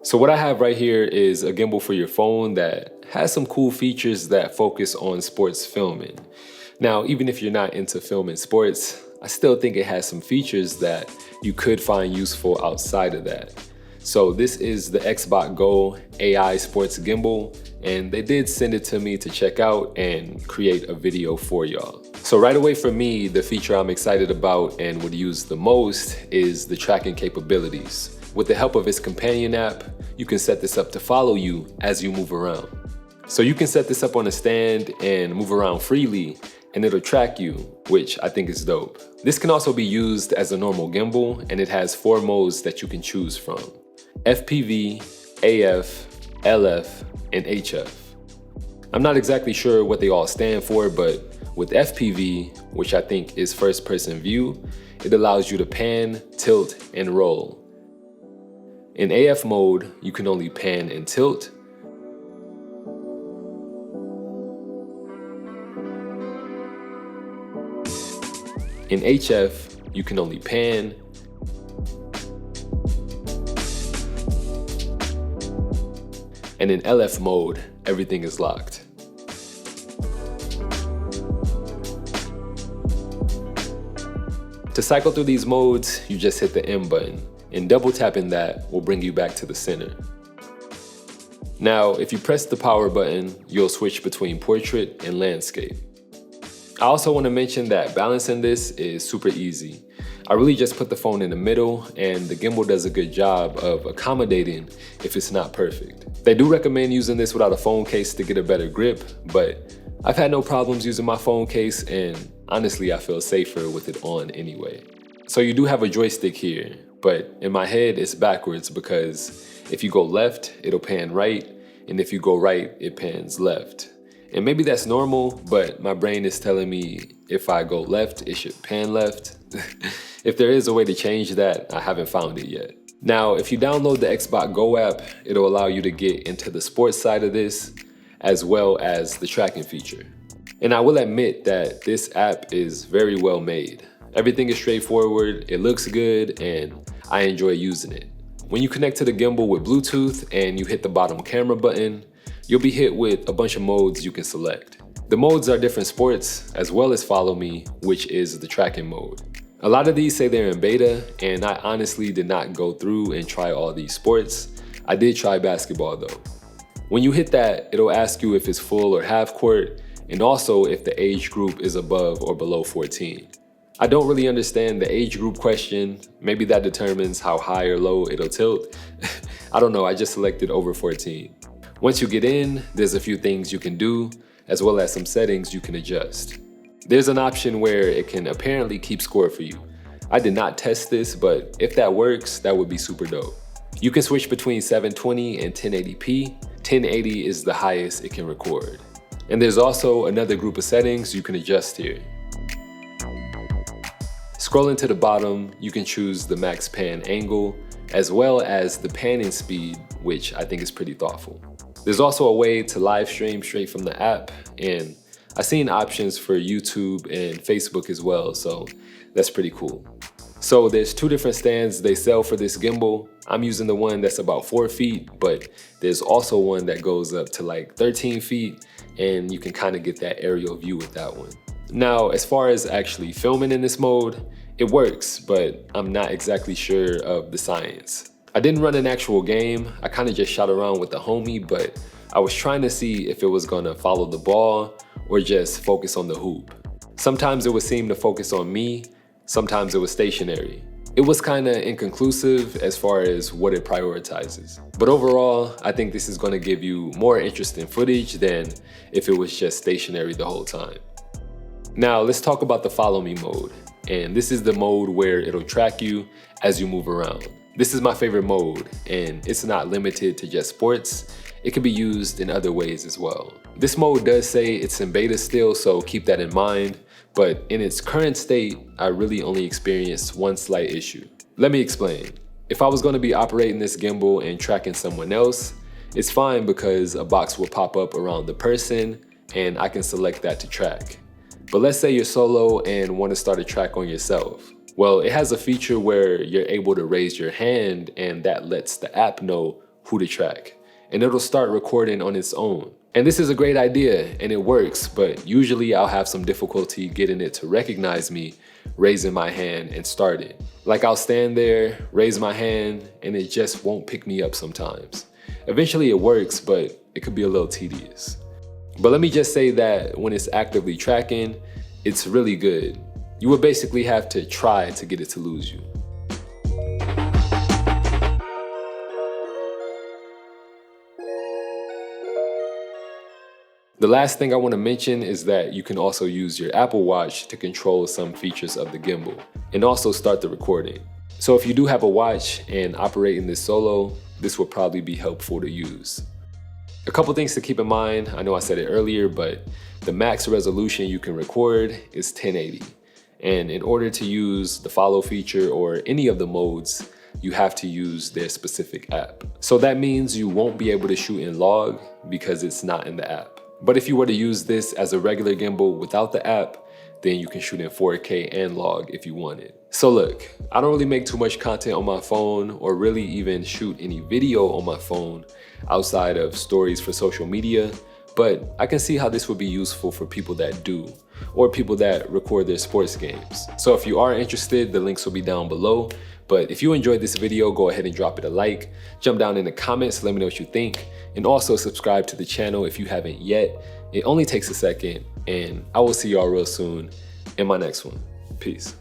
So what I have right here is a gimbal for your phone that has some cool features that focus on sports filming. Now, even if you're not into filming sports, I still think it has some features that you could find useful outside of that. So this is the Xbotgo AI Sports Gimbal, and they did send it to me to check out and create a video for y'all. So right away for me, the feature I'm excited about and would use the most is the tracking capabilities. With the help of its companion app, you can set this up to follow you as you move around. So you can set this up on a stand and move around freely, and it'll track you, which I think is dope. This can also be used as a normal gimbal, and it has 4 modes that you can choose from: FPV, AF, LF, and HF. I'm not exactly sure what they all stand for, but with FPV, which I think is first person view, it allows you to pan, tilt, and roll. In AF mode, you can only pan and tilt. In HF, you can only pan. And in LF mode, everything is locked. To cycle through these modes, you just hit the M button, and double tapping that will bring you back to the center. Now, if you press the power button, you'll switch between portrait and landscape. I also want to mention that balancing this is super easy. I really just put the phone in the middle, and the gimbal does a good job of accommodating if it's not perfect. They do recommend using this without a phone case to get a better grip, but I've had no problems using my phone case, and honestly I feel safer with it on anyway. So you do have a joystick here, but in my head it's backwards because if you go left, it'll pan right, and if you go right, it pans left. And maybe that's normal, but my brain is telling me if I go left, it should pan left. If there is a way to change that, I haven't found it yet. Now, if you download the Xbotgo app, it'll allow you to get into the sports side of this, as well as the tracking feature. And I will admit that this app is very well made. Everything is straightforward, it looks good, and I enjoy using it. When you connect to the gimbal with Bluetooth and you hit the bottom camera button, you'll be hit with a bunch of modes you can select. The modes are different sports, as well as Follow Me, which is the tracking mode. A lot of these say they're in beta, and I honestly did not go through and try all these sports. I did try basketball though. When you hit that, it'll ask you if it's full or half court, and also if the age group is above or below 14. I don't really understand the age group question. Maybe that determines how high or low it'll tilt. I don't know, I just selected over 14. Once you get in, there's a few things you can do, as well as some settings you can adjust. There's an option where it can apparently keep score for you. I did not test this, but if that works, that would be super dope. You can switch between 720 and 1080p. 1080 is the highest it can record. And there's also another group of settings you can adjust here. Scrolling to the bottom, you can choose the max pan angle, as well as the panning speed, which I think is pretty thoughtful. There's also a way to live stream straight from the app, and I've seen options for YouTube and Facebook as well, so that's pretty cool. So there's 2 different stands they sell for this gimbal. I'm using the one that's about 4 feet, but there's also one that goes up to like 13 feet, and you can kind of get that aerial view with that one. Now, as far as actually filming in this mode, it works, but I'm not exactly sure of the science. I didn't run an actual game, I kind of just shot around with the homie, but I was trying to see if it was gonna follow the ball or just focus on the hoop. Sometimes it would seem to focus on me, sometimes it was stationary. It was kind of inconclusive as far as what it prioritizes. But overall, I think this is gonna give you more interesting footage than if it was just stationary the whole time. Now let's talk about the Follow Me mode. And this is the mode where it'll track you as you move around. This is my favorite mode, and it's not limited to just sports. It can be used in other ways as well. This mode does say it's in beta still, so keep that in mind, but in its current state, I really only experienced one slight issue. Let me explain. If I was going to be operating this gimbal and tracking someone else, it's fine because a box will pop up around the person and I can select that to track. But let's say you're solo and want to start a track on yourself. Well, it has a feature where you're able to raise your hand, and that lets the app know who to track, and it'll start recording on its own. And this is a great idea and it works, but usually I'll have some difficulty getting it to recognize me raising my hand and starting. Like I'll stand there, raise my hand, and it just won't pick me up sometimes. Eventually it works, but it could be a little tedious. But let me just say that when it's actively tracking, it's really good. You would basically have to try to get it to lose you. The last thing I want to mention is that you can also use your Apple Watch to control some features of the gimbal and also start the recording. So if you do have a watch and operating this solo, this will probably be helpful to use. A couple things to keep in mind, I know I said it earlier, but the max resolution you can record is 1080. And in order to use the follow feature or any of the modes, you have to use their specific app. So that means you won't be able to shoot in log because it's not in the app. But if you were to use this as a regular gimbal without the app, then you can shoot in 4K and log if you wanted. So look, I don't really make too much content on my phone or really even shoot any video on my phone outside of stories for social media, but I can see how this would be useful for people that do, or people that record their sports games. So if you are interested, the links will be down below. But if you enjoyed this video, go ahead and drop it a like, jump down in the comments, let me know what you think, and also subscribe to the channel if you haven't yet. It only takes a second, and I will see y'all real soon in my next one. Peace.